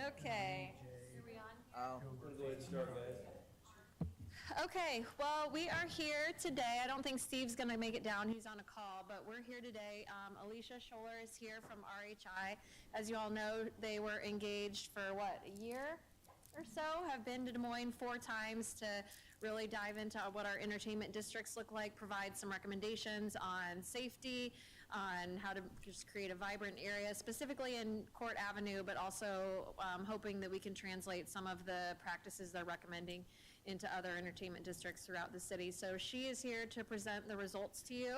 Okay. Are we on? Oh, Go ahead and start, guys. Okay, well, we are here today. I don't think Steve's going to make it down. He's on a call, but we're here today. Alicia Scholler is here from RHI. As you all know, they were engaged for, a year or so, have been to Des Moines 4 times to really dive into what our entertainment districts look like, provide some recommendations on safety, on how to just create a vibrant area, specifically in Court Avenue, but also hoping that we can translate some of the practices they're recommending into other entertainment districts throughout the city. So she is here to present the results to you.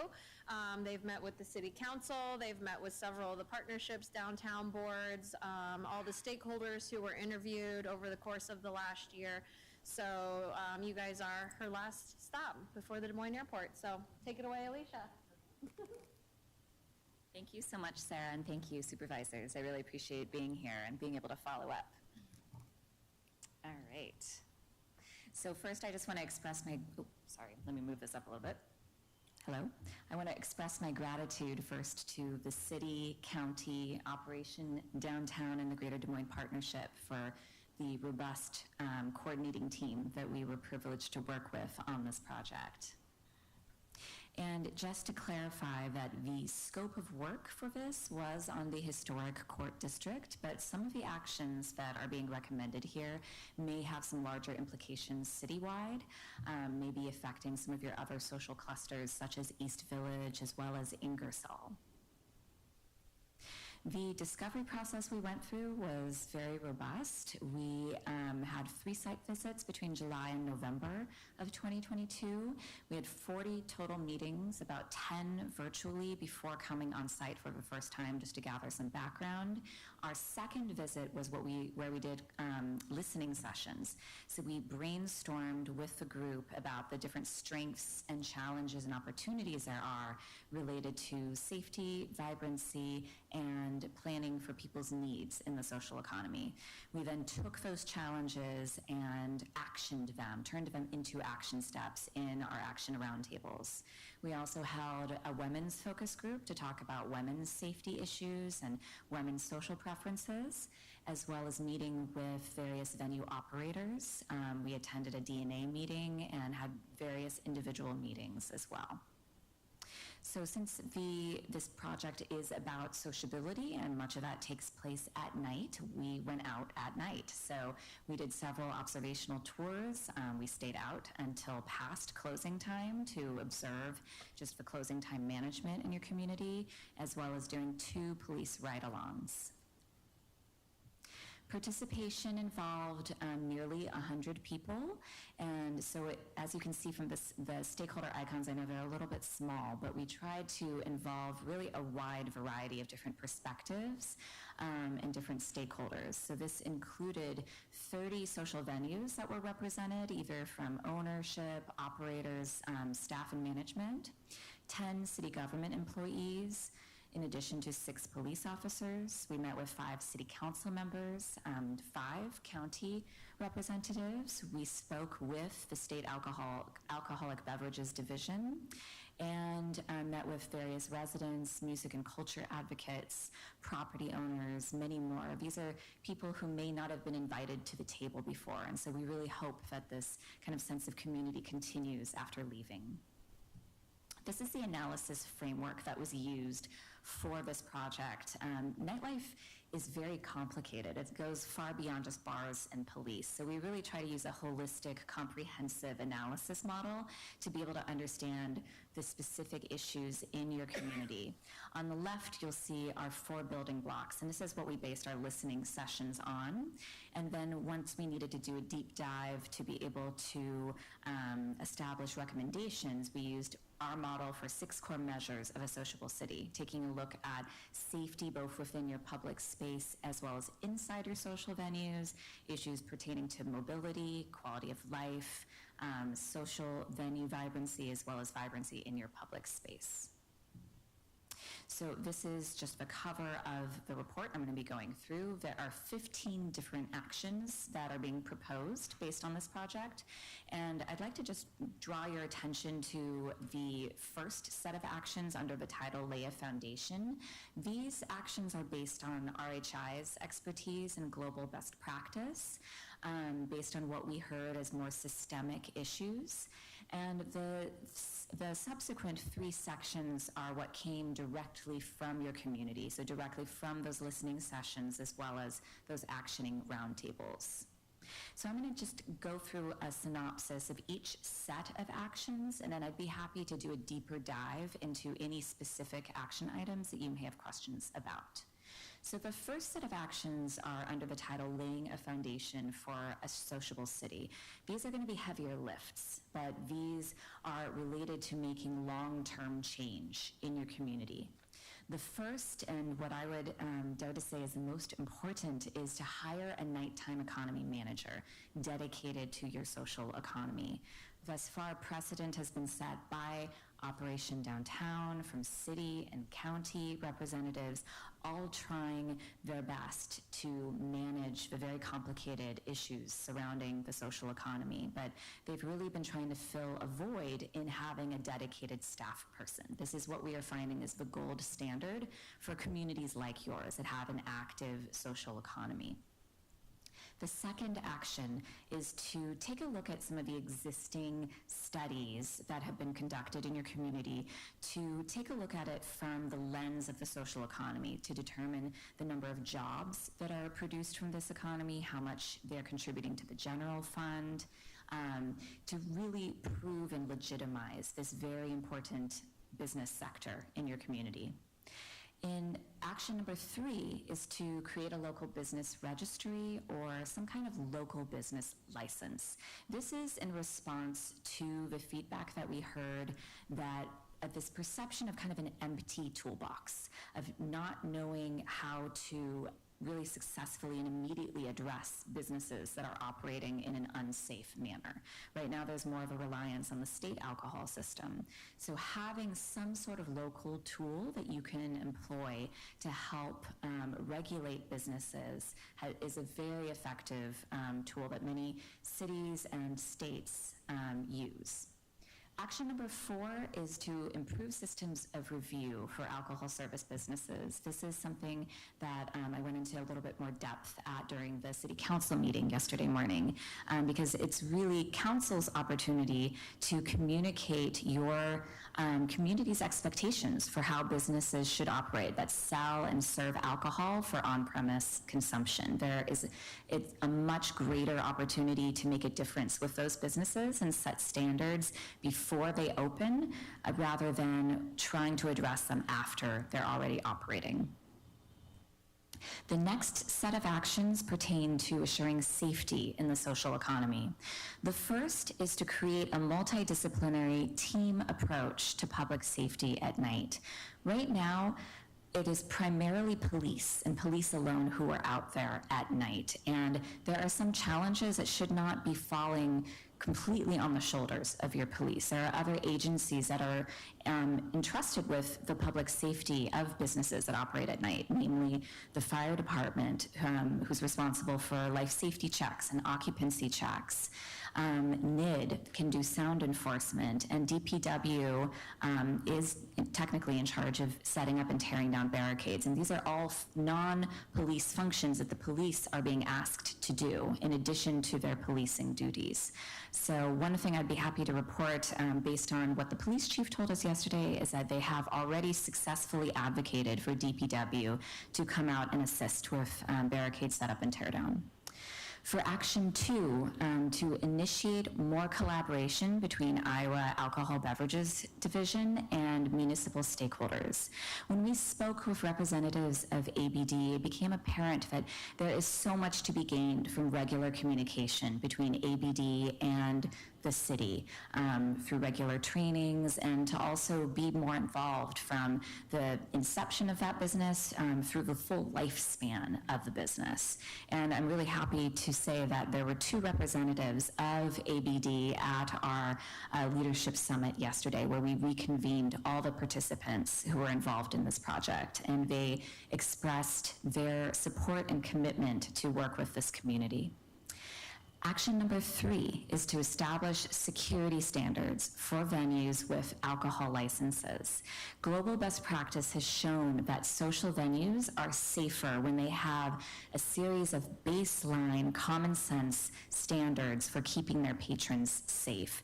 They've met with the city council, they've met with several of the partnerships, downtown boards, all the stakeholders who were interviewed over the course of the last year. So you guys are her last stop before the Des Moines airport. So take it away, Alicia. Thank you so much, Sarah, and thank you, supervisors. I really appreciate being here and being able to follow up. All right. So first, I just want to express my, let me move this up a little bit. Hello. I want to express my gratitude first to the city, county, Operation Downtown, and the Greater Des Moines Partnership for the robust coordinating team that we were privileged to work with on this project. And just to clarify that the scope of work for this was on the historic court district, but some of the actions that are being recommended here may have some larger implications citywide, maybe affecting some of your other social clusters such as East Village as well as Ingersoll. The discovery process we went through was very robust. We had 3 site visits between July and November of 2022. We had 40 total meetings, about 10 virtually before coming on site for the first time just to gather some background. Our second visit was where we did listening sessions. So we brainstormed with the group about the different strengths and challenges and opportunities there are related to safety, vibrancy, and planning for people's needs in the social economy. We then took those challenges and actioned them, turned them into action steps in our action roundtables. We also held a women's focus group to talk about women's safety issues and women's social preferences, as well as meeting with various venue operators. We attended a DNA meeting and had various individual meetings as well. So since this project is about sociability and much of that takes place at night, we went out at night. So we did several observational tours. We stayed out until past closing time to observe just the closing time management in your community, as well as doing 2 police ride-alongs. Participation involved nearly 100 people, and so as you can see from the stakeholder icons, I know they're a little bit small, but we tried to involve really a wide variety of different perspectives and different stakeholders. So this included 30 social venues that were represented, either from ownership, operators, staff and management, 10 city government employees, in addition to 6 police officers. We met with 5 city council members, 5 county representatives. We spoke with the state alcoholic beverages division and met with various residents, music and culture advocates, property owners, many more. These are people who may not have been invited to the table before, and so we really hope that this kind of sense of community continues after leaving. This is the analysis framework that was used for this project. Nightlife is very complicated. It goes far beyond just bars and police. So we really try to use a holistic, comprehensive analysis model to be able to understand the specific issues in your community. On the left, you'll see our 4 building blocks, and this is what we based our listening sessions on. And then once we needed to do a deep dive to be able to establish recommendations, we used our model for 6 core measures of a sociable city, taking a look at safety both within your public space as well as inside your social venues, issues pertaining to mobility, quality of life, social venue vibrancy, as well as vibrancy in your public space. So this is just the cover of the report I'm going to be going through. There are 15 different actions that are being proposed based on this project, and I'd like to just draw your attention to the first set of actions under the title Lay a Foundation. These actions are based on RHI's expertise and global best practice, based on what we heard as more systemic issues. And the subsequent 3 sections are what came directly from your community, so directly from those listening sessions as well as those actioning roundtables. So I'm going to just go through a synopsis of each set of actions, and then I'd be happy to do a deeper dive into any specific action items that you may have questions about. So the first set of actions are under the title Laying a Foundation for a Sociable City. These are going to be heavier lifts, but these are related to making long-term change in your community. The first, and what I would dare to say is the most important, is to hire a nighttime economy manager dedicated to your social economy. Thus far, precedent has been set by Operation Downtown from city and county representatives, all trying their best to manage the very complicated issues surrounding the social economy. But they've really been trying to fill a void in having a dedicated staff person. This is what we are finding is the gold standard for communities like yours that have an active social economy. The second action is to take a look at some of the existing studies that have been conducted in your community, to take a look at it from the lens of the social economy, to determine the number of jobs that are produced from this economy, how much they're contributing to the general fund, to really prove and legitimize this very important business sector in your community. In action number 3 is to create a local business registry or some kind of local business license. This is in response to the feedback that we heard that this perception of kind of an empty toolbox, of not knowing how to really successfully and immediately address businesses that are operating in an unsafe manner. Right now, there's more of a reliance on the state alcohol system. So having some sort of local tool that you can employ to help regulate businesses is a very effective tool that many cities and states use. Action number 4 is to improve systems of review for alcohol service businesses. This is something that I went into a little bit more depth at during the city council meeting yesterday morning, because it's really council's opportunity to communicate your community's expectations for how businesses should operate that sell and serve alcohol for on-premise consumption. It's a much greater opportunity to make a difference with those businesses and set standards before they open, rather than trying to address them after they're already operating. The next set of actions pertain to assuring safety in the social economy. The first is to create a multidisciplinary team approach to public safety at night. Right now, it is primarily police and police alone who are out there at night. And there are some challenges that should not be falling completely on the shoulders of your police. There are other agencies that are entrusted with the public safety of businesses that operate at night, namely the fire department, who's responsible for life safety checks and occupancy checks. NID can do sound enforcement, and DPW is technically in charge of setting up and tearing down barricades. And these are all non-police functions that the police are being asked to do in addition to their policing duties. So one thing I'd be happy to report, based on what the police chief told us yesterday, is that they have already successfully advocated for DPW to come out and assist with barricade setup and tear down. For Action 2, to initiate more collaboration between Iowa Alcohol Beverages Division and municipal stakeholders. When we spoke with representatives of ABD, it became apparent that there is so much to be gained from regular communication between ABD and the city, through regular trainings, and to also be more involved from the inception of that business through the full lifespan of the business. And I'm really happy to say that there were 2 representatives of ABD at our leadership summit yesterday, where we reconvened all the participants who were involved in this project, and they expressed their support and commitment to work with this community. Action number 3 is to establish security standards for venues with alcohol licenses. Global best practice has shown that social venues are safer when they have a series of baseline common sense standards for keeping their patrons safe.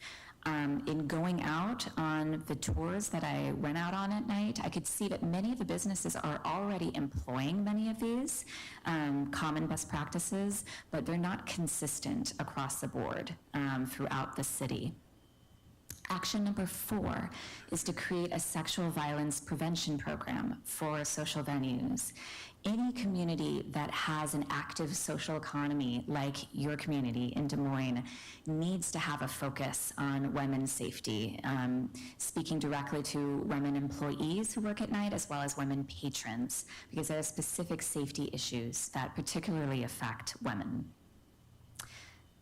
In going out on the tours that I went out on at night, I could see that many of the businesses are already employing many of these common best practices, but they're not consistent across the board throughout the city. Action number 4 is to create a sexual violence prevention program for social venues. Any community that has an active social economy like your community in Des Moines needs to have a focus on women's safety, speaking directly to women employees who work at night as well as women patrons, because there are specific safety issues that particularly affect women.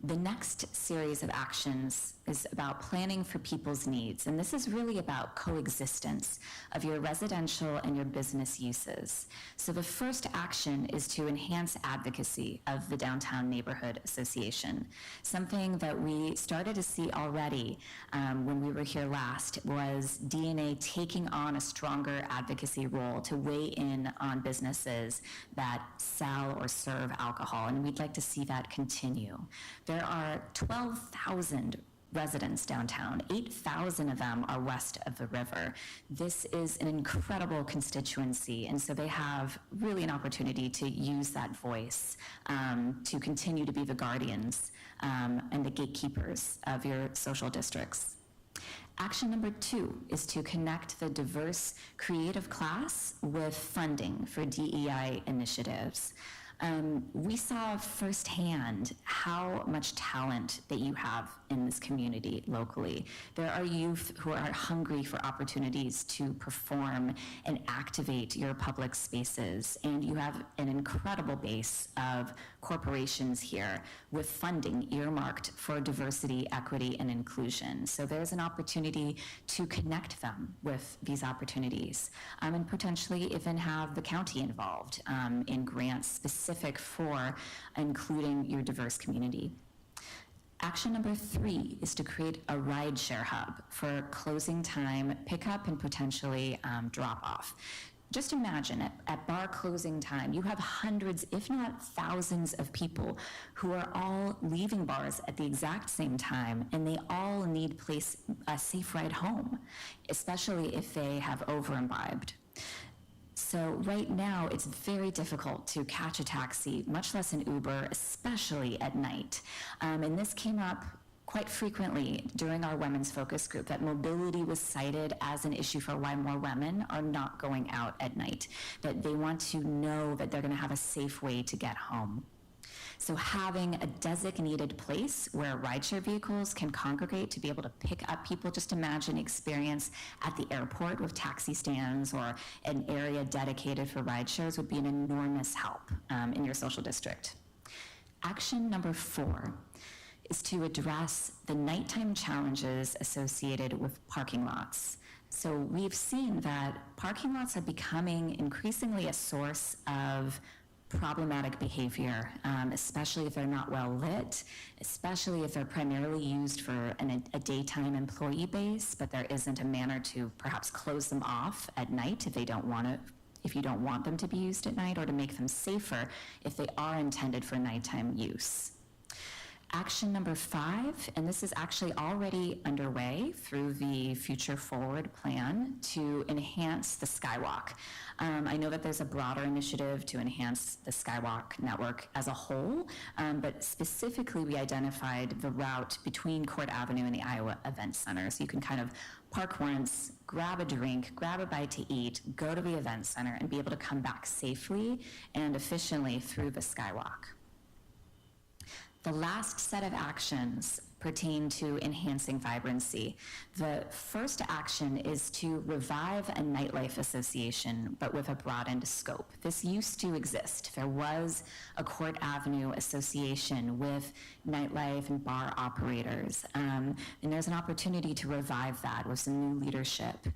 The next series of actions is about planning for people's needs, and this is really about coexistence of your residential and your business uses. So the first action is to enhance advocacy of the Downtown Neighborhood Association. Something that we started to see already when we were here last was DNA taking on a stronger advocacy role to weigh in on businesses that sell or serve alcohol, and we'd like to see that continue. There are 12,000 residents downtown. 8,000 of them are west of the river. This is an incredible constituency, and so they have really an opportunity to use that voice to continue to be the guardians and the gatekeepers of your social districts. Action number 2 is to connect the diverse creative class with funding for DEI initiatives. We saw firsthand how much talent that you have in this community locally. There are youth who are hungry for opportunities to perform and activate your public spaces, and you have an incredible base of corporations here with funding earmarked for diversity, equity, and inclusion. So there's an opportunity to connect them with these opportunities, and potentially even have the county involved in grants specific for including your diverse community. Action number 3 is to create a rideshare hub for closing time pickup and potentially drop off. Just imagine at bar closing time, you have hundreds, if not thousands of people who are all leaving bars at the exact same time, and they all need a safe ride home, especially if they have over-imbibed. So right now, it's very difficult to catch a taxi, much less an Uber, especially at night. And this came up quite frequently during our women's focus group, that mobility was cited as an issue for why more women are not going out at night, that they want to know that they're going to have a safe way to get home. So having a designated place where rideshare vehicles can congregate to be able to pick up people, just imagine experience at the airport with taxi stands or an area dedicated for rideshares would be an enormous help in your social district. Action number 4 is to address the nighttime challenges associated with parking lots. So we've seen that parking lots are becoming increasingly a source of problematic behavior, especially if they're not well lit, especially if they're primarily used for a daytime employee base, but there isn't a manner to perhaps close them off at night if you don't want them to be used at night, or to make them safer if they are intended for nighttime use. Action number 5, and this is actually already underway through the Future Forward plan to enhance the Skywalk. I know that there's a broader initiative to enhance the Skywalk network as a whole, but specifically we identified the route between Court Avenue and the Iowa Event Center. So you can kind of park once, grab a drink, grab a bite to eat, go to the event center, and be able to come back safely and efficiently through the Skywalk. The last set of actions pertain to enhancing vibrancy. The first action is to revive a nightlife association, but with a broadened scope. This used to exist. There was a Court Avenue association with nightlife and bar operators, and there's an opportunity to revive that with some new leadership.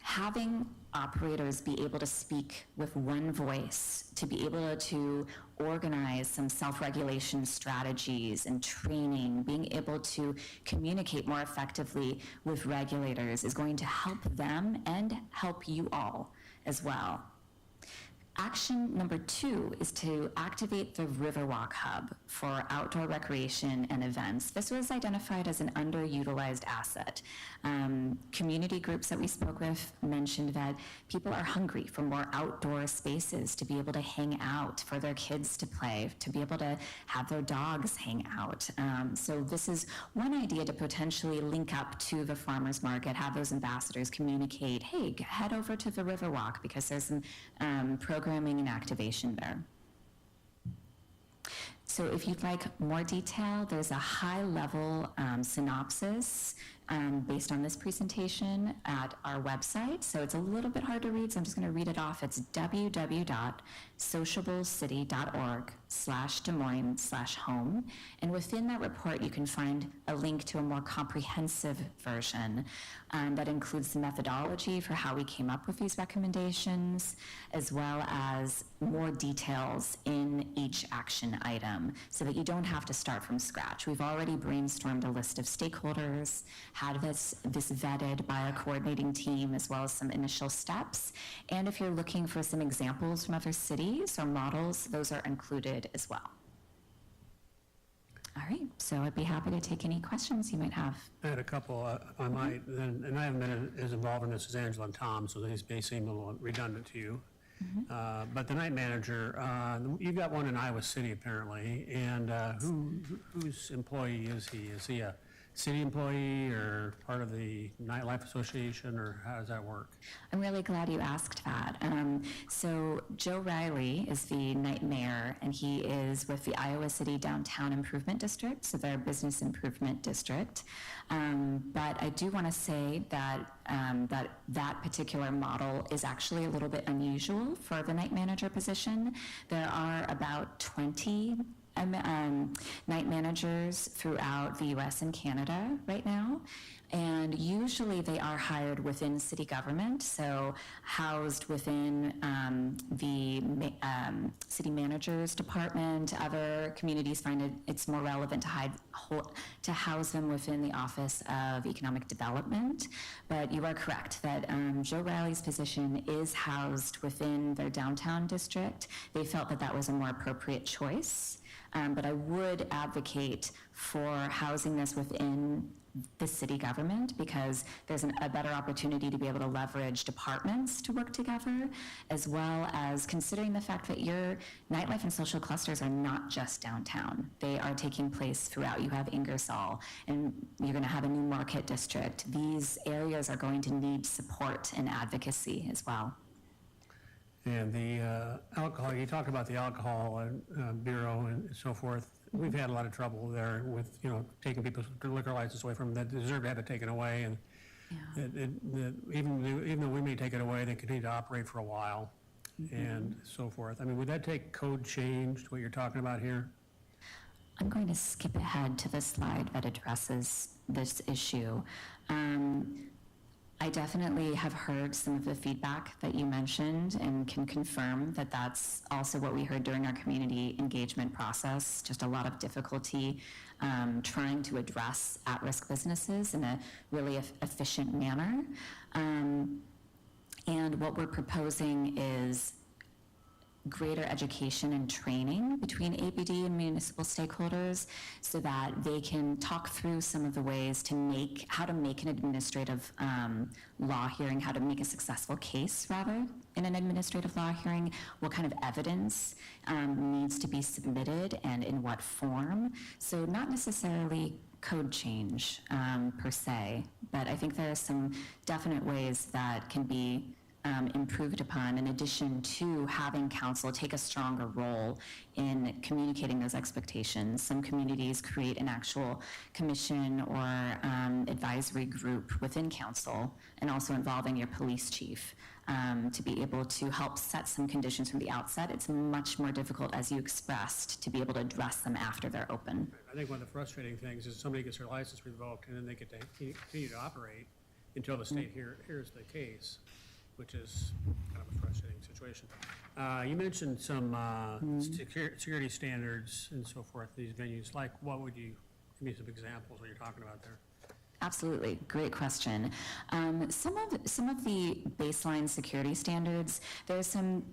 Having operators be able to speak with one voice, to be able to organize some self-regulation strategies and training, being able to communicate more effectively with regulators is going to help them and help you all as well. Action number 2 is to activate the Riverwalk Hub for outdoor recreation and events. This was identified as an underutilized asset. Community groups that we spoke with mentioned that people are hungry for more outdoor spaces to be able to hang out, for their kids to play, to be able to have their dogs hang out. So this is one idea to potentially link up to the farmers market, have those ambassadors communicate, hey, head over to the Riverwalk because there's some programming and activation there. So if you'd like more detail, there's a high-level synopsis based on this presentation at our website. So it's a little bit hard to read, so I'm just going to read it off. It's www.sociablecity.org/Des Moines/home. And within that report, you can find a link to a more comprehensive version that includes the methodology for how we came up with these recommendations, as well as more details in each action item so that you don't have to start from scratch. We've already brainstormed a list of stakeholders, had this vetted by a coordinating team, as well as some initial steps. And if you're looking for some examples from other cities or models, those are included as well. All right, so I'd be happy to take any questions you might have. I had a couple, if I might, and I haven't been as involved in this as Angela and Tom, so these may seem a little redundant to you. But the night manager, you've got one in Iowa City apparently, and whose employee is he? Is he a city employee or part of the Nightlife Association, or how does that work? I'm really glad you asked that. So Joe Riley is the night mayor, and he is with the Iowa City Downtown Improvement District, so their business improvement district. But I do want to say that that particular model is actually a little bit unusual for the night manager position. There are about 20 night managers throughout the U.S. and Canada right now, and usually they are hired within city government, so housed within the city manager's department. Other communities find it's more relevant to house them within the Office of Economic Development, but you are correct that Joe Riley's position is housed within their downtown district. They felt that that was a more appropriate choice. But I would advocate for housing this within the city government because there's a better opportunity to be able to leverage departments to work together, as well as considering the fact that your nightlife and social clusters are not just downtown. They are taking place throughout. You have Ingersoll, and you're going to have a new market district. These areas are going to need support and advocacy as well. And the alcohol, you talked about the alcohol bureau and so forth. We've had a lot of trouble there with, taking people's liquor license away from them that deserve to have it taken away. And even though we may take it away, they continue to operate for a while and so forth. I mean, would that take code change to what you're talking about here? I'm going to skip ahead to the slide that addresses this issue. I definitely have heard some of the feedback that you mentioned and can confirm that that's also what we heard during our community engagement process, just a lot of difficulty trying to address at-risk businesses in a really efficient manner. And what we're proposing is greater education and training between ABD and municipal stakeholders so that they can talk through some of the ways to how to make an administrative law hearing, how to make a successful case rather in an administrative law hearing, what kind of evidence needs to be submitted and in what form. So not necessarily code change per se, but I think there are some definite ways that can be improved upon, in addition to having council take a stronger role in communicating those expectations. Some communities create an actual commission or advisory group within council, and also involving your police chief to be able to help set some conditions from the outset. It's much more difficult, as you expressed, to be able to address them after they're open. I think one of the frustrating things is somebody gets their license revoked and then they get to continue to operate until the state hears the case, which is kind of a frustrating situation. You mentioned some security standards and so forth, these venues. Like, what would you, give me some examples what you're talking about there? Absolutely, great question. Some of the baseline security standards, there's some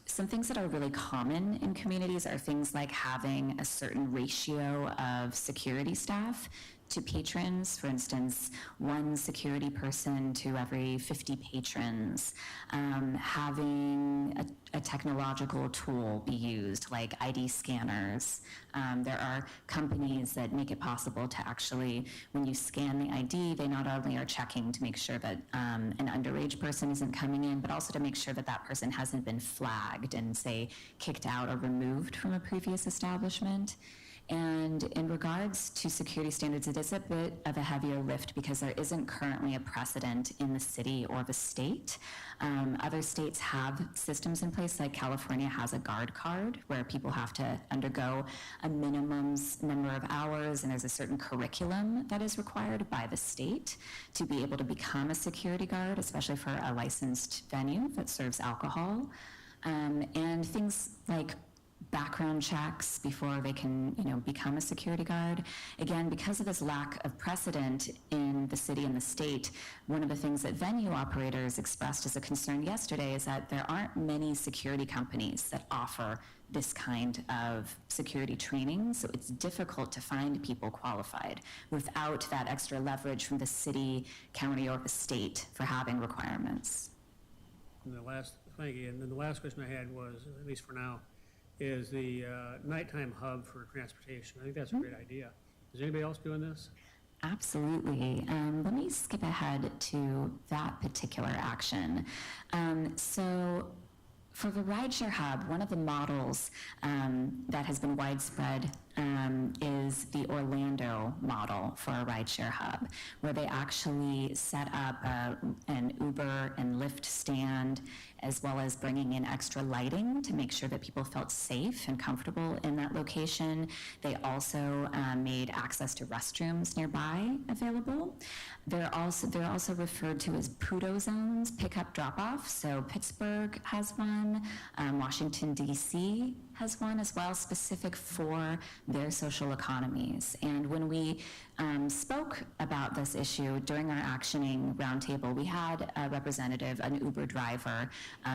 things that are really common in communities are things like having a certain ratio of security staff to patrons, for instance, one security person to every 50 patrons, having a technological tool be used like ID scanners. There are companies that make it possible to actually, when you scan the ID, they not only are checking to make sure that an underage person isn't coming in, but also to make sure that that person hasn't been flagged and, say, kicked out or removed from a previous establishment. And in regards to security standards, it is a bit of a heavier lift because there isn't currently a precedent in the city or the state. Other states have systems in place, like California has a guard card where people have to undergo a minimum number of hours, and there's a certain curriculum that is required by the state to be able to become a security guard, especially for a licensed venue that serves alcohol. And things like background checks before they can, become a security guard. Again, because of this lack of precedent in the city and the state, one of the things that venue operators expressed as a concern yesterday is that there aren't many security companies that offer this kind of security training, so it's difficult to find people qualified without that extra leverage from the city, county, or the state for having requirements. Thank you. And then the last question I had was, at least for now, is the nighttime hub for transportation. I think that's a great idea. Is anybody else doing this? Absolutely. Let me skip ahead to that particular action. So for the rideshare hub, one of the models that has been widespread is the Orlando model for a rideshare hub, where they actually set up an Uber and Lyft stand, as well as bringing in extra lighting to make sure that people felt safe and comfortable in that location. They also made access to restrooms nearby available. They're also referred to as PUDO zones, pickup drop-off. So Pittsburgh has one, Washington, D.C. has one as well, specific for their social economies. And when we spoke about this issue during our actioning roundtable, we had a representative, an Uber driver,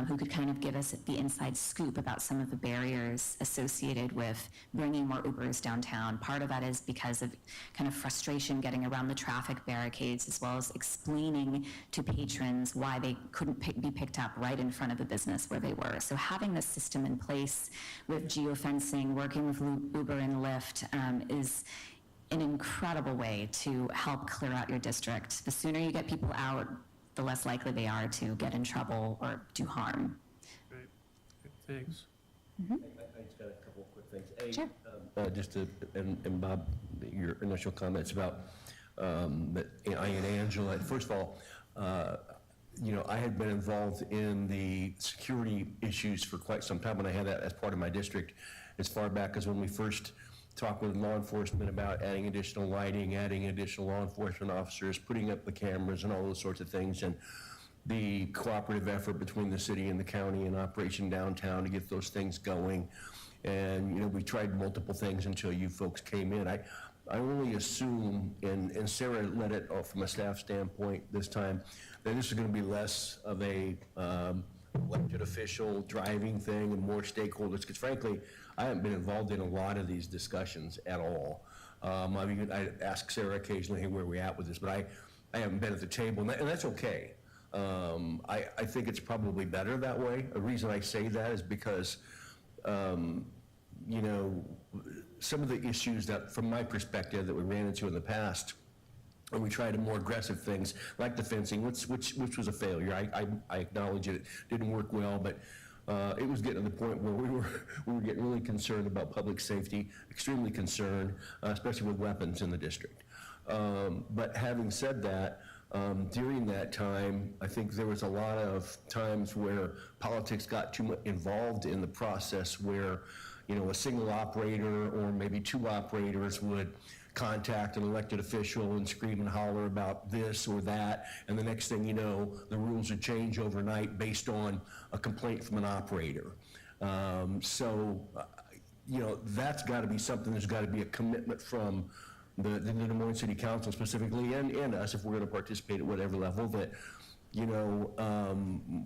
who could kind of give us the inside scoop about some of the barriers associated with bringing more Ubers downtown. Part of that is because of kind of frustration getting around the traffic barricades, as well as explaining to patrons why they couldn't be picked up right in front of the business where they were. So having this system in place with geofencing, working with Uber and Lyft is an incredible way to help clear out your district. The sooner you get people out, the less likely they are to get in trouble or do harm. Right. Thanks. I just got a couple of quick things. Sure. Just to, and Bob, your initial comments about that I and Angela. First of all, I had been involved in the security issues for quite some time when I had that as part of my district, as far back as when we first talked with law enforcement about adding additional lighting, adding additional law enforcement officers, putting up the cameras and all those sorts of things, and the cooperative effort between the city and the county and Operation Downtown to get those things going. And, we tried multiple things until you folks came in. I only assume, and Sarah led it from a staff standpoint this time, that this is going to be less of a elected official driving thing and more stakeholders, because frankly, I haven't been involved in a lot of these discussions at all. I ask Sarah occasionally, hey, where are we at with this? But I haven't been at the table, and that's okay. I think it's probably better that way. A reason I say that is because, some of the issues that, from my perspective, that we ran into in the past or we tried more aggressive things like the fencing, which was a failure. I acknowledge it didn't work well, but it was getting to the point where we were getting really concerned about public safety, extremely concerned, especially with weapons in the district. But having said that, during that time, I think there was a lot of times where politics got too much involved in the process, where, you know, a single operator or maybe two operators would contact an elected official and scream and holler about this or that, and the next thing you know, the rules would change overnight based on a complaint from an operator. You know, that's got to be something. There's got to be a commitment from the Des Moines City Council specifically, and us, if we're going to participate at whatever level, that, you know,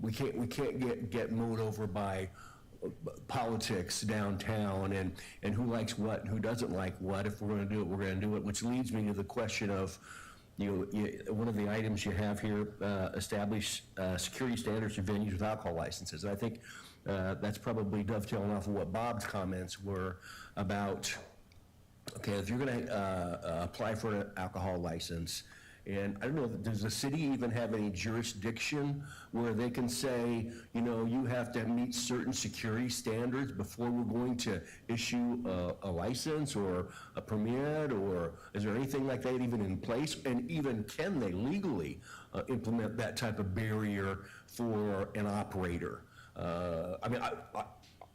we can't get mowed over by politics downtown and who likes what and who doesn't like what. If we're going to do it, we're going to do it, which leads me to the question of, you know, one of the items you have here, establish security standards for venues with alcohol licenses. And I think that's probably dovetailing off of what Bob's comments were about. Okay, if you're going to apply for an alcohol license, and I don't know, does the city even have any jurisdiction where they can say, you know, you have to meet certain security standards before we're going to issue a license or a permit, or is there anything like that even in place? And even can they legally implement that type of barrier for an operator? I mean,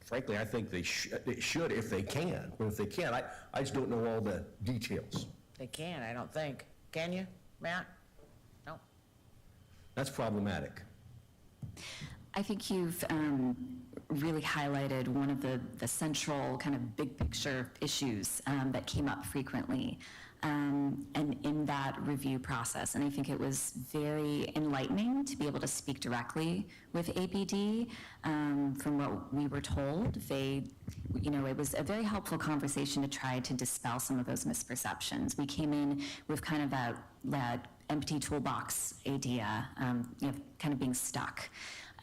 frankly, I think they should if they can, but if they can't, I just don't know all the details. They can, I don't think. Can you, Matt? No. That's problematic. I think you've really highlighted one of the central kind of big picture issues that came up frequently and in that review process. And I think it was very enlightening to be able to speak directly with ABD. From what we were told, you know, it was a very helpful conversation to try to dispel some of those misperceptions. We came in with kind of that empty toolbox idea, you know, kind of being stuck.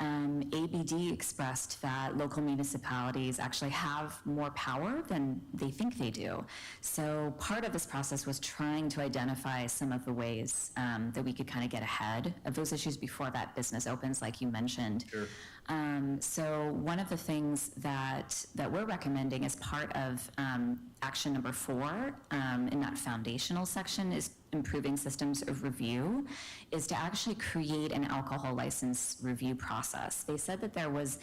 ABD expressed that local municipalities actually have more power than they think they do. So part of this process was trying to identify some of the ways that we could kind of get ahead of those issues before that business opens, like you mentioned. Sure. So one of the things that we're recommending as part of action number 4 in that foundational section is improving systems of review, is to actually create an alcohol license review process. They said that there was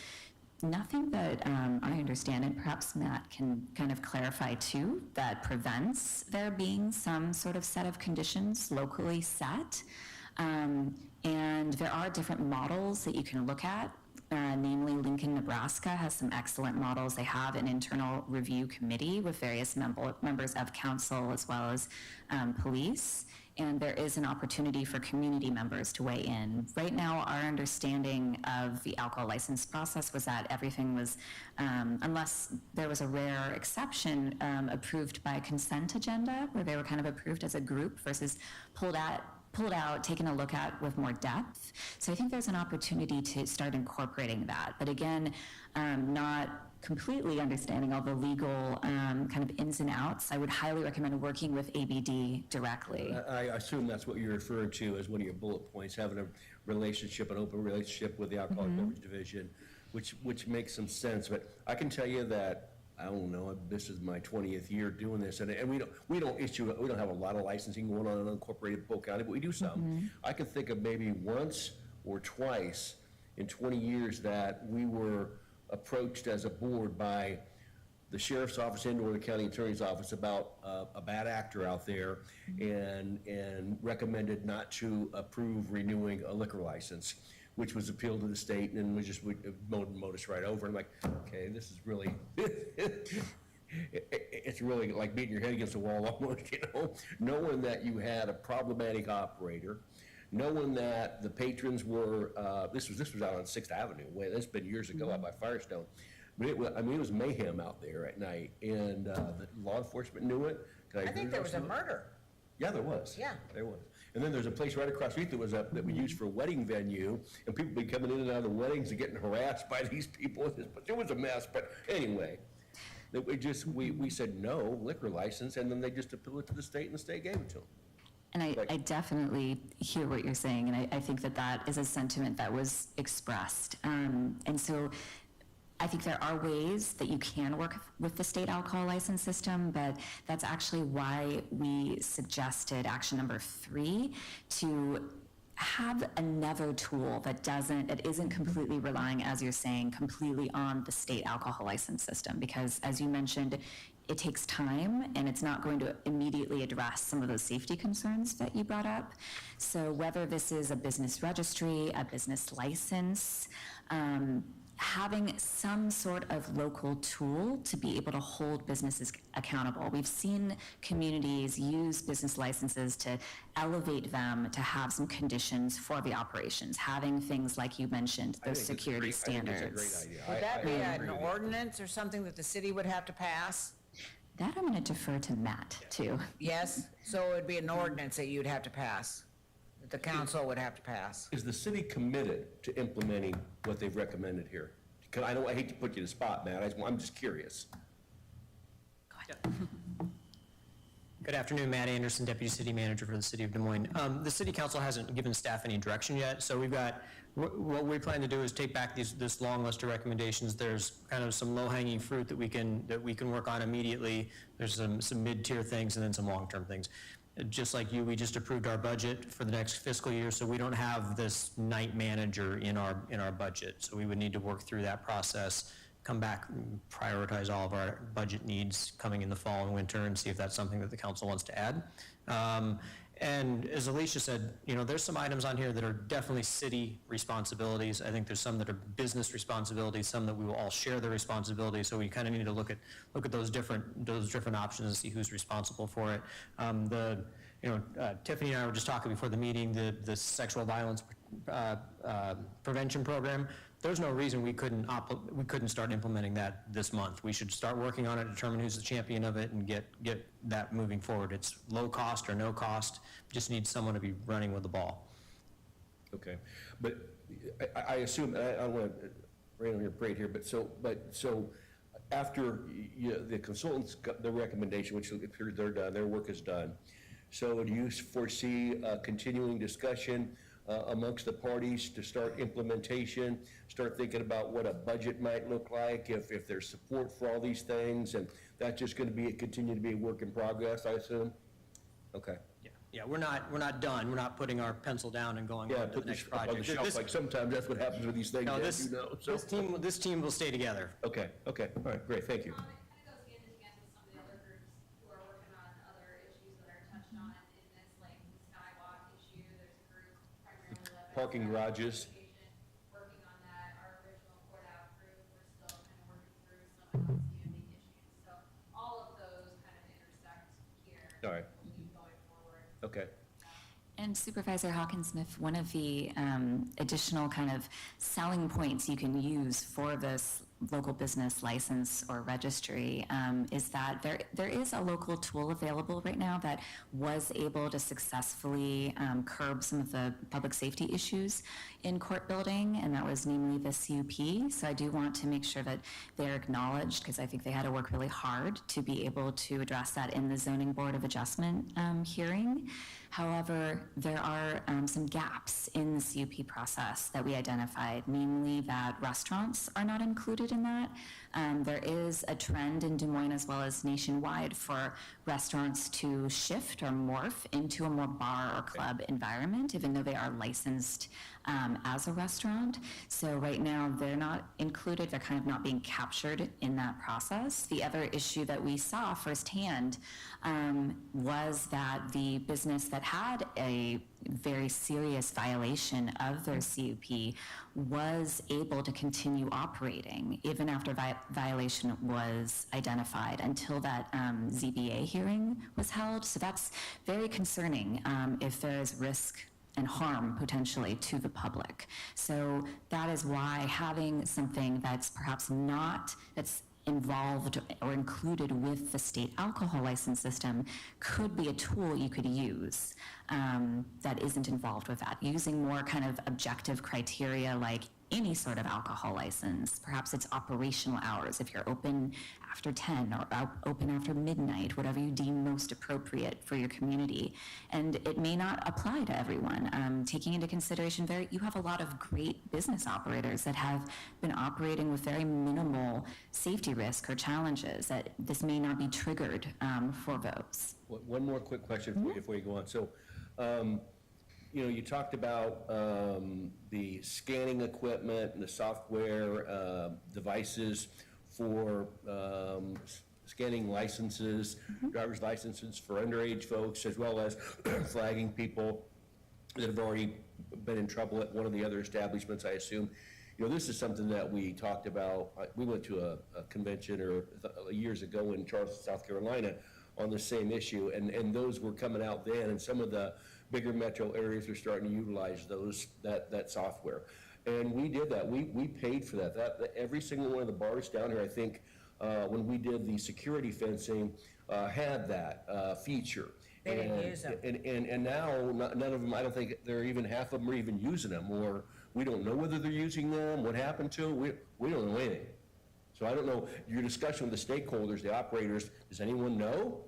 nothing that I understand, and perhaps Matt can kind of clarify too, that prevents there being some sort of set of conditions locally set. And there are different models that you can look at. Namely, Lincoln, Nebraska has some excellent models. They have an internal review committee with various members of council as well as police, and there is an opportunity for community members to weigh in. Right now, our understanding of the alcohol license process was that everything was, unless there was a rare exception, approved by consent agenda, where they were kind of approved as a group versus pulled out, taken a look at with more depth. So I think there's an opportunity to start incorporating that. But again, not completely understanding all the legal kind of ins and outs. I would highly recommend working with ABD directly. I assume that's what you're referring to as one of your bullet points, having a relationship, an open relationship with the Alcoholic Beverage Division, which makes some sense. But I can tell you that, I don't know, this is my 20th year doing this, and we don't have a lot of licensing going on in unincorporated Polk County, but we do some. I can think of maybe once or twice in 20 years that we were approached as a board by the sheriff's office and or the county attorney's office about a bad actor out there, and recommended not to approve renewing a liquor license, which was appealed to the state, and we mowed us right over. And I'm like, okay, this is really, it's really like beating your head against the wall almost, you know, knowing that you had a problematic operator, knowing that the patrons were, this was out on 6th Avenue. That's been years ago out by Firestone. But it was mayhem out there at night, and the law enforcement knew it. I think there was a murder. Yeah, there was. Yeah. There was. And then there's a place right across the street that we used for a wedding venue, and people be coming in and out of the weddings and getting harassed by these people. It was a mess, but anyway, we said no liquor license, and then they just appealed it to the state, and the state gave it to them. And I definitely hear what you're saying, and I think that that is a sentiment that was expressed. And so I think there are ways that you can work with the state alcohol license system, but that's actually why we suggested action number 3 to have another tool that isn't completely relying, as you're saying, completely on the state alcohol license system, because as you mentioned, it takes time and it's not going to immediately address some of those safety concerns that you brought up. So whether this is a business registry, a business license, having some sort of local tool to be able to hold businesses accountable. We've seen communities use business licenses to elevate them to have some conditions for the operations, having things like you mentioned, those security standards. I think it's a great idea. Would that be I an agree with you. ordinance or something that the city would have to pass? That I'm going to defer to Matt, too. Yes, so it would be an ordinance that you'd have to pass, that the council would have to pass. Is the city committed to implementing what they've recommended here? Because I hate to put you to the spot, Matt, I'm just curious. Good afternoon, Matt Anderson, Deputy City Manager for the City of Des Moines. The City Council hasn't given staff any direction yet, so we've got, what we plan to do is take back this long list of recommendations. There's kind of some low-hanging fruit that we can work on immediately. There's some mid-tier things and then some long-term things. Just like you, we just approved our budget for the next fiscal year, so we don't have this night manager in our budget. So we would need to work through that process, come back, and prioritize all of our budget needs coming in the fall and winter, and see if that's something that the council wants to add. And as Alicia said, there's some items on here that are definitely city responsibilities. I think there's some that are business responsibilities, some that we will all share the responsibility. So we kind of need to look at those different options and see who's responsible for it. Tiffany and I were just talking before the meeting, the sexual violence prevention program. There's no reason we couldn't start implementing that this month. We should start working on it, determine who's the champion of it, and get that moving forward. It's low cost or no cost. Just need someone to be running with the ball. Okay, but I assume, I don't want to rain on your parade here, but so after the consultants got their recommendation, which appears they're done, their work is done. So do you foresee continuing discussion amongst the parties to start implementation, start thinking about what a budget might look like, if there's support for all these things, and that's just going to continue to be a work in progress, I assume? Okay. Yeah, we're not done. We're not putting our pencil down and going Yeah, on to put the next this on the project. shelf, like sometimes that's what happens with these things, No, as you know. So- this team will stay together. Okay, all right, great, thank you. It kind of goes hand in hand with some of the other groups who are working on other issues that are touched on in this, like the skywalk issue. There's a group primarily led by Parking garages. working on that. Our original Port Ave group, we're still kind of working through some outstanding issues. So all of those kind of intersect here. All right. We'll keep going forward. Okay. And Supervisor Hawkins-Smith, one of the additional kind of selling points you can use for this local business license or registry is that there is a local tool available right now that was able to successfully curb some of the public safety issues in court building, and that was namely the CUP. So I do want to make sure that they're acknowledged, because I think they had to work really hard to be able to address that in the Zoning Board of Adjustment hearing. However, there are some gaps in the CUP process that we identified, namely that restaurants are not included in that. There is a trend in Des Moines as well as nationwide for restaurants to shift or morph into a more bar or club environment, even though they are licensed as a restaurant. So right now, they're not included. They're kind of not being captured in that process. The other issue that we saw firsthand was that the business that had a very serious violation of their CUP was able to continue operating even after violation was identified until that ZBA hearing was held. So that's very concerning if there is risk and harm potentially to the public. So that is why having something that's perhaps not, that's involved or included with the state alcohol license system could be a tool you could use that isn't involved with that. Using more kind of objective criteria like any sort of alcohol license. Perhaps it's operational hours, if you're open after 10 or open after midnight, whatever you deem most appropriate for your community. And it may not apply to everyone. Taking into consideration, you have a lot of great business operators that have been operating with very minimal safety risk or challenges, that this may not be triggered for those. One more quick question for you before you go on. So, you talked about the scanning equipment and the software devices for scanning licenses, driver's licenses for underage folks, as well as flagging people that have already been in trouble at one of the other establishments, I assume. This is something that we talked about. We went to a convention years ago in Charleston, South Carolina, on the same issue, and those were coming out then, and some of the bigger metro areas are starting to utilize that software. And we did that. We paid for that. Every single one of the bars down here, I think, when we did the security fencing, had that feature. They didn't use them. And now, none of them, I don't think half of them are even using them, or we don't know whether they're using them, what happened to them, we don't know anything. So I don't know, your discussion with the stakeholders, the operators, does anyone know?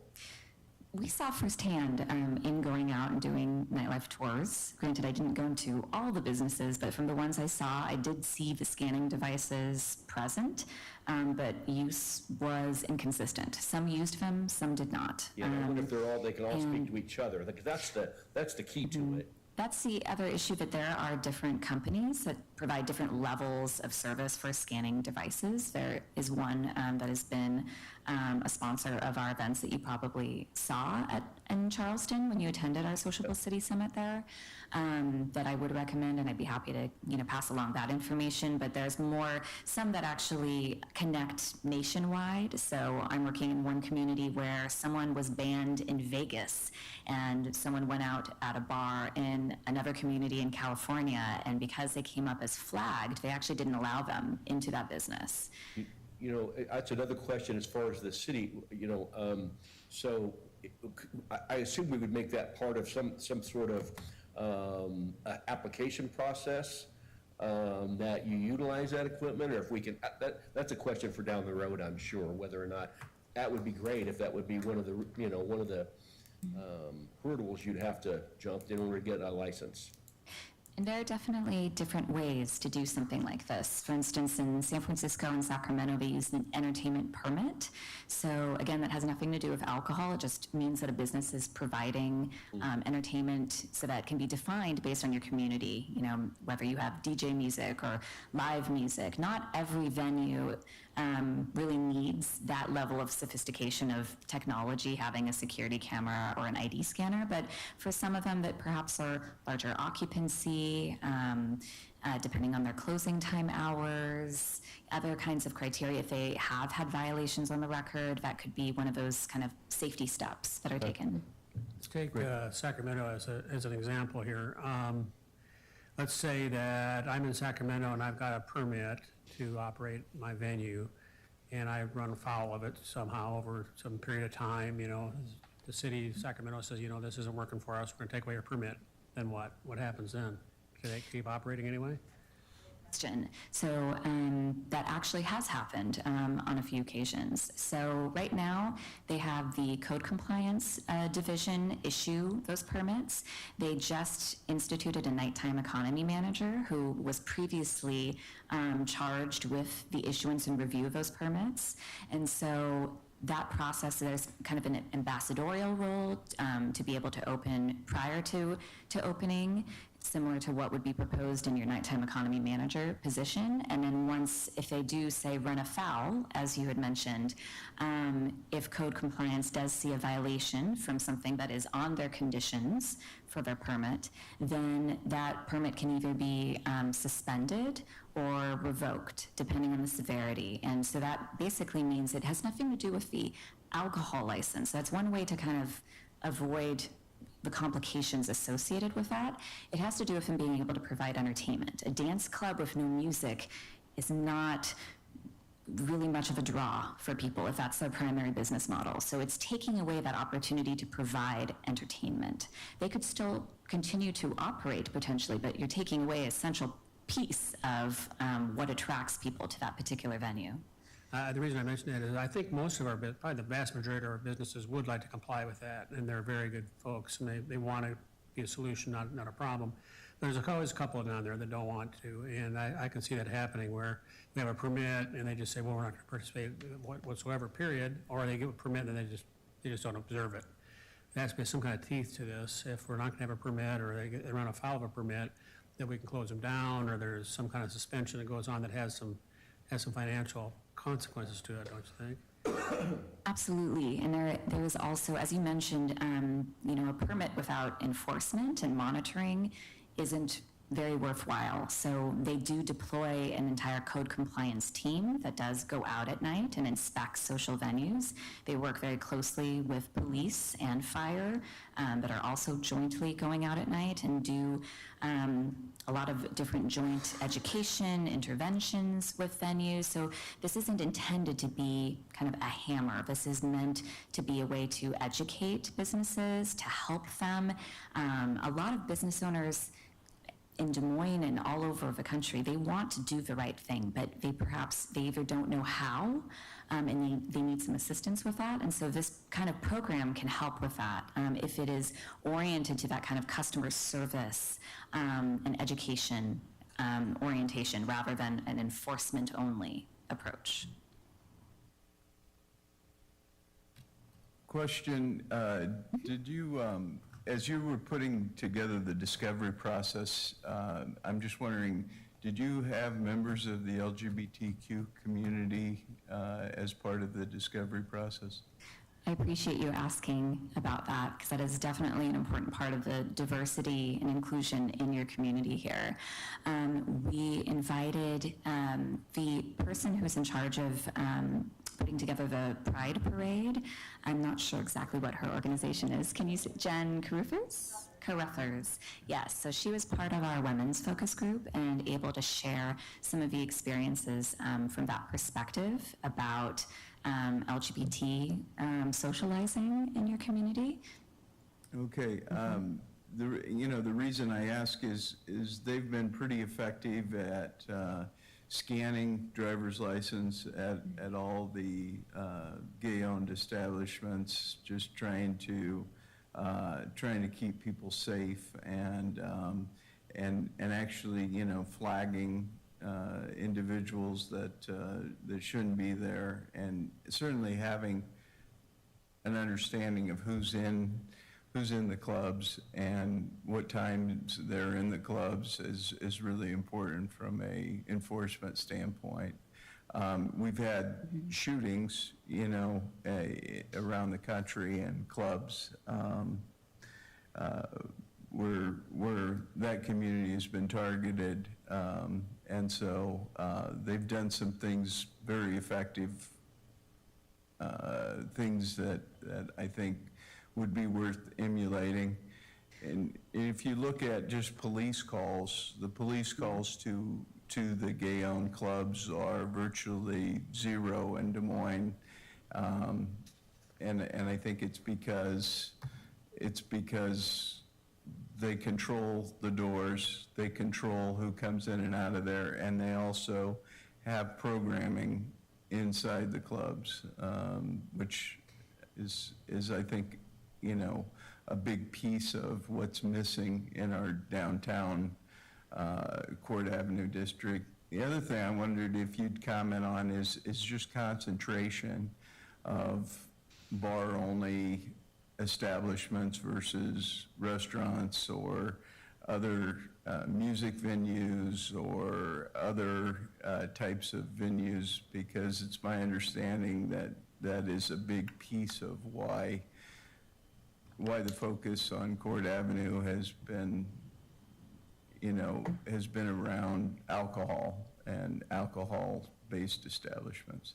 We saw firsthand in going out and doing nightlife tours. Granted, I didn't go into all the businesses, but from the ones I saw, I did see the scanning devices present, but use was inconsistent. Some used them, some did not. Yeah, I wonder if they can all speak to each other. That's the key to it. That's the other issue, that there are different companies that provide different levels of service for scanning devices. There is one that has been a sponsor of our events that you probably saw in Charleston when you attended our Sociable City Summit there, that I would recommend, and I'd be happy to pass along that information. But there's some that actually connect nationwide. So I'm working in one community where someone was banned in Vegas, and someone went out at a bar in another community in California, and because they came up as flagged, they actually didn't allow them into that business. That's another question as far as the city, so I assume we would make that part of some sort of application process, that you utilize that equipment, or if we can, that's a question for down the road, I'm sure, whether or not, that would be great if that would be one of the hurdles you'd have to jump in order to get a license. And there are definitely different ways to do something like this. For instance, in San Francisco and Sacramento, they use an entertainment permit. So again, that has nothing to do with alcohol. It just means that a business is providing entertainment, so that can be defined based on your community, whether you have DJ music or live music. Not every venue really needs that level of sophistication of technology, having a security camera or an ID scanner, but for some of them that perhaps are larger occupancy, depending on their closing time hours, other kinds of criteria, if they have had violations on the record, that could be one of those kind of safety steps that are taken. Let's take Sacramento as an example here. Let's say that I'm in Sacramento and I've got a permit to operate my venue, and I run afoul of it somehow over some period of time. The city of Sacramento says, this isn't working for us, we're going to take away your permit. Then what? What happens then? Do they keep operating anyway? So that actually has happened on a few occasions. So right now, they have the Code Compliance Division issue those permits. They just instituted a nighttime economy manager who was previously charged with the issuance and review of those permits. And so that process, there's kind of an ambassadorial role to be able to open prior to opening, similar to what would be proposed in your nighttime economy manager position. And then once, if they do say run afoul, as you had mentioned, if code compliance does see a violation from something that is on their conditions for their permit, then that permit can either be suspended or revoked, depending on the severity. And so that basically means it has nothing to do with the alcohol license. That's one way to kind of avoid the complications associated with that. It has to do with them being able to provide entertainment. A dance club with no music is not really much of a draw for people if that's their primary business model. So it's taking away that opportunity to provide entertainment. They could still continue to operate potentially, but you're taking away essential piece of what attracts people to that particular venue. The reason I mention that is I think most of our, probably the vast majority of our businesses would like to comply with that, and they're very good folks, and they want to be a solution, not a problem. There's always a couple down there that don't want to, and I can see that happening where we have a permit and they just say, well, we're not going to participate whatsoever, period, or they give a permit and they just don't observe it. There has to be some kind of teeth to this. If we're not going to have a permit, or they run afoul of a permit, that we can close them down, or there's some kind of suspension that goes on that has some financial consequences to it, don't you think? Absolutely, and there is also, as you mentioned, a permit without enforcement and monitoring isn't very worthwhile. So they do deploy an entire code compliance team that does go out at night and inspect social venues. They work very closely with police and fire that are also jointly going out at night and do a lot of different joint education interventions with venues. So this isn't intended to be kind of a hammer. This is meant to be a way to educate businesses, to help them. A lot of business owners in Des Moines and all over the country, they want to do the right thing, but they either don't know how, and they need some assistance with that. And so this kind of program can help with that if it is oriented to that kind of customer service and education orientation rather than an enforcement-only approach. Question, did you, as you were putting together the discovery process, I'm just wondering, did you have members of the LGBTQ community as part of the discovery process? I appreciate you asking about that, because that is definitely an important part of the diversity and inclusion in your community here. We invited the person who's in charge of putting together the Pride Parade. I'm not sure exactly what her organization is. Can you say Jen Carruthers? Yes, so she was part of our women's focus group and able to share some of the experiences from that perspective about LGBT socializing in your community. Okay, the reason I ask is they've been pretty effective at scanning driver's license at all the gay-owned establishments, just trying to keep people safe and actually, flagging individuals that shouldn't be there, and certainly having an understanding of who's in the clubs and what times they're in the clubs is really important from a enforcement standpoint. We've had shootings, around the country and clubs where that community has been targeted, and so they've done some things very effective, things that I think would be worth emulating. And if you look at just police calls, the police calls to the gay-owned clubs are virtually zero in Des Moines, and I think it's because they control the doors, they control who comes in and out of there, and they also have programming inside the clubs, which is I think, a big piece of what's missing in our downtown Court Avenue district. The other thing I wondered if you'd comment on is just concentration of bar-only establishments versus restaurants or other music venues or other types of venues, because it's my understanding that is a big piece of why the focus on Court Avenue has been around alcohol and alcohol-based establishments.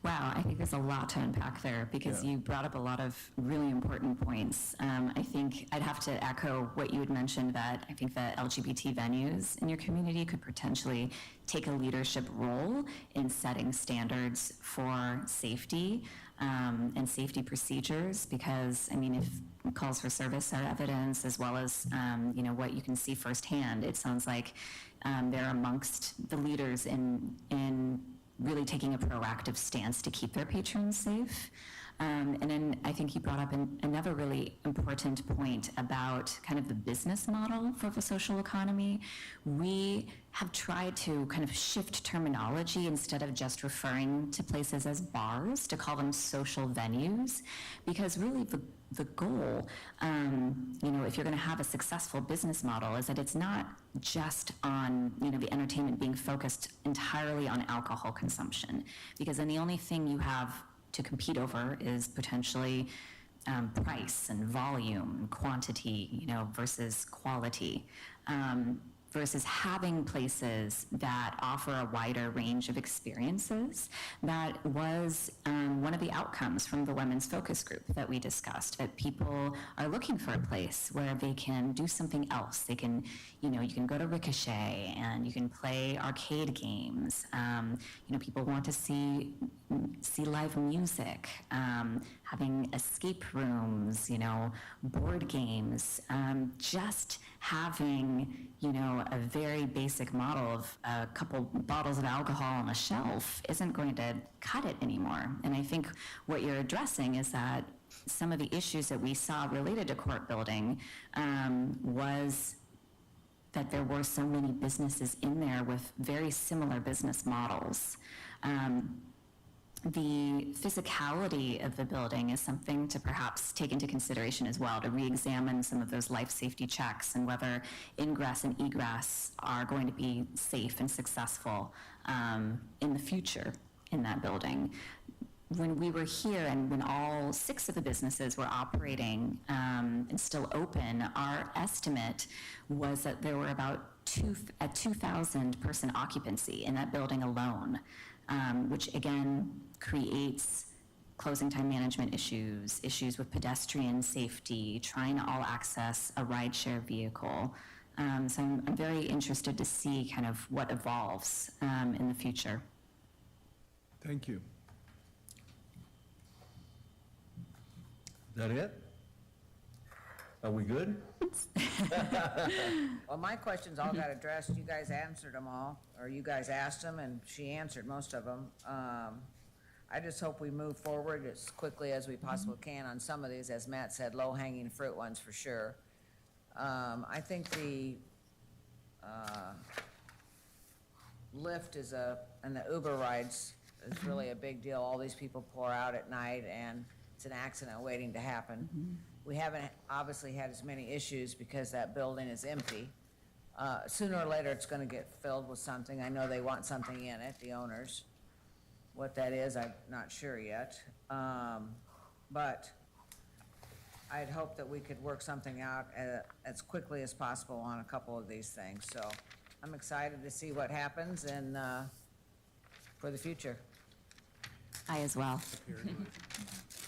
Wow, I think there's a lot to unpack there, because you brought up a lot of really important points. I think I'd have to echo what you had mentioned, that I think that LGBT venues in your community could potentially take a leadership role in setting standards for safety and safety procedures, because, I mean, if calls for service are evidence, as well as, you know, what you can see firsthand, it sounds like they're amongst the leaders in really taking a proactive stance to keep their patrons safe. And then I think he brought up another really important point about kind of the business model for the social economy. We have tried to kind of shift terminology instead of just referring to places as bars, to call them social venues, because really the goal, you know, if you're going to have a successful business model, is that it's not just on, you know, the entertainment being focused entirely on alcohol consumption, because then the only thing you have to compete over is potentially price and volume and quantity, you know, versus quality, versus having places that offer a wider range of experiences. That was one of the outcomes from the women's focus group that we discussed, that people are looking for a place where they can do something else. They can, you know, you can go to Ricochet and you can play arcade games. You know, people want to see live music, having escape rooms, you know, board games, just having, you know, a very basic model of a couple bottles of alcohol on a shelf isn't going to cut it anymore. And I think what you're addressing is that some of the issues that we saw related to court building was that there were so many businesses in there with very similar business models. The physicality of the building is something to perhaps take into consideration as well, to re-examine some of those life safety checks and whether ingress and egress are going to be safe and successful in the future in that building. When we were here and when all 6 of the businesses were operating and still open, our estimate was that there were about 2,000 person occupancy in that building alone, which again creates closing time management issues, issues with pedestrian safety, trying to all access a rideshare vehicle. So I'm very interested to see kind of what evolves in the future. Thank you. Is that it? Are we good? Well, my questions all got addressed. You guys answered them all, or you guys asked them, and she answered most of them. I just hope we move forward as quickly as we possibly can on some of these, as Matt said, low-hanging fruit ones for sure. I think the Lyft and the Uber rides is really a big deal. All these people pour out at night, and it's an accident waiting to happen. We haven't obviously had as many issues because that building is empty. Sooner or later, it's going to get filled with something. I know they want something in it, the owners. What that is, I'm not sure yet. But I'd hope that we could work something out as quickly as possible on a couple of these things. So I'm excited to see what happens and for the future. I as well.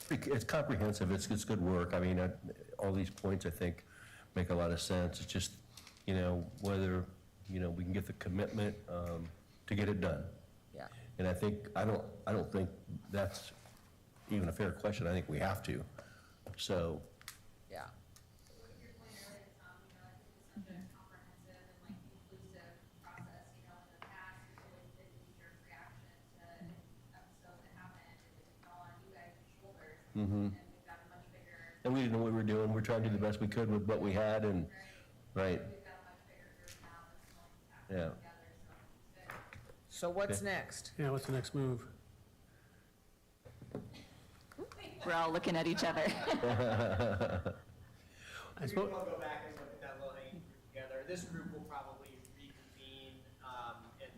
It's comprehensive, it's good work. I mean, all these points, I think, make a lot of sense. It's just, you know, whether, you know, we can get the commitment to get it done. Yeah. And I think, I don't think that's even a fair question. I think we have to. So, Yeah. What you're pointing earlier, Tom, you know, I think it's such a comprehensive and like inclusive process, you know, in the past, there's always been knee-jerk reaction to episodes that happen, and it fell on you guys' shoulders, and we've got a much bigger. and we didn't know what we were doing. We're trying to do the best we could with what we had, and, right, We've got a much bigger group now that's going to happen yeah. together, so it's good. So what's Okay. next? Yeah, what's the next move? We're all looking at each other. I suppose, We'll go back and look at that low-hanging fruit together. This group will probably reconvene, and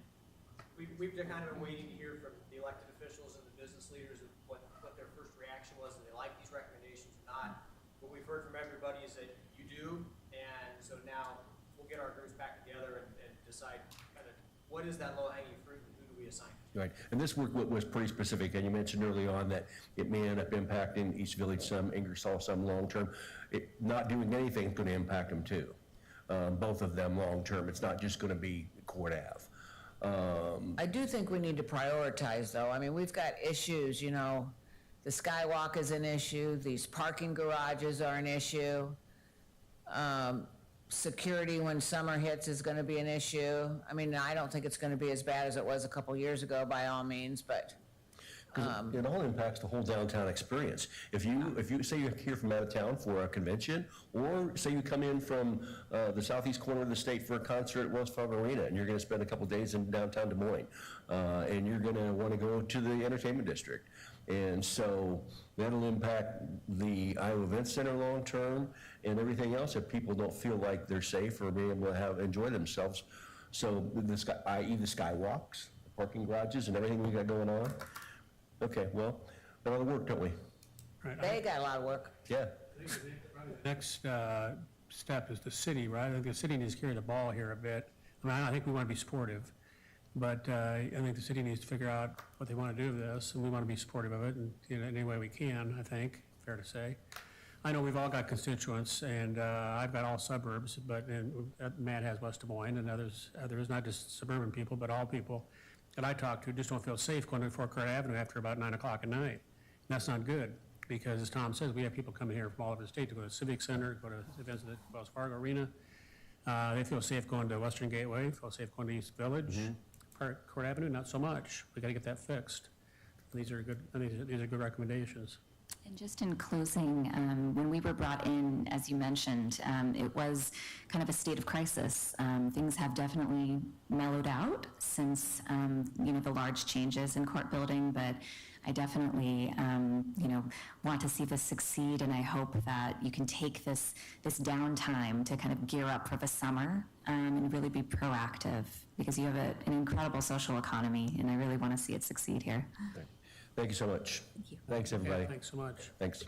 we've kind of been waiting to hear from the elected officials and the business leaders of what their first reaction was, and they like these recommendations or not. What we've heard from everybody is that you do, and so now we'll get our groups back together and decide kind of what is that low-hanging fruit and who do we assign it to. Right, and this work was pretty specific, and you mentioned early on that it may end up impacting East Village some, Ingersoll some long-term. Not doing anything is gonna impact them too, both of them long-term. It's not just gonna be Court Ave. I do think we need to prioritize, though. I mean, we've got issues, you know, The skywalk is an issue, these parking garages are an issue. Security when summer hits is gonna be an issue. I mean, I don't think it's gonna be as bad as it was a couple years ago by all means, but, It all impacts the whole downtown experience. If you say you're here from out of town for a convention, or say you come in from the southeast corner of the state for a concert at Wells Fargo Arena, and you're gonna spend a couple days in downtown Des Moines, and you're gonna wanna go to the entertainment district. And so that'll impact the Iowa Event Center long-term and everything else if people don't feel like they're safe or being able to enjoy themselves. So i.e. the skywalks, the parking garages, and everything we got going on. Okay, well, a lot of work, don't we? Right. they got a lot of work. Yeah. Next step is the city, right? I think the city needs to carry the ball here a bit. I mean, I think we want to be supportive, but I think the city needs to figure out what they want to do with this, and we want to be supportive of it in any way we can, I think, fair to say. I know we've all got constituents, and I've got all suburbs, but Matt has West Des Moines, and others, not just suburban people, but all people that I talk to just don't feel safe going to Forecourt Avenue after about 9 o'clock at night. And that's not good, because as Tom says, we have people coming here from all over the state to go to the Civic Center, go to events at the Wells Fargo Arena. They feel safe going to Western Gateway, feel safe going to East Village. Court Avenue, not so much. We got to get that fixed. These are good recommendations. And just in closing, when we were brought in, as you mentioned, it was kind of a state of crisis. Things have definitely mellowed out since, the large changes in court building, but I definitely, want to see this succeed, and I hope that you can take this downtime to kind of gear up for the summer and really be proactive, because you have an incredible social economy, and I really want to see it succeed here. Thank you so much. Thank you. Thanks, everybody. Thanks so much. Thanks.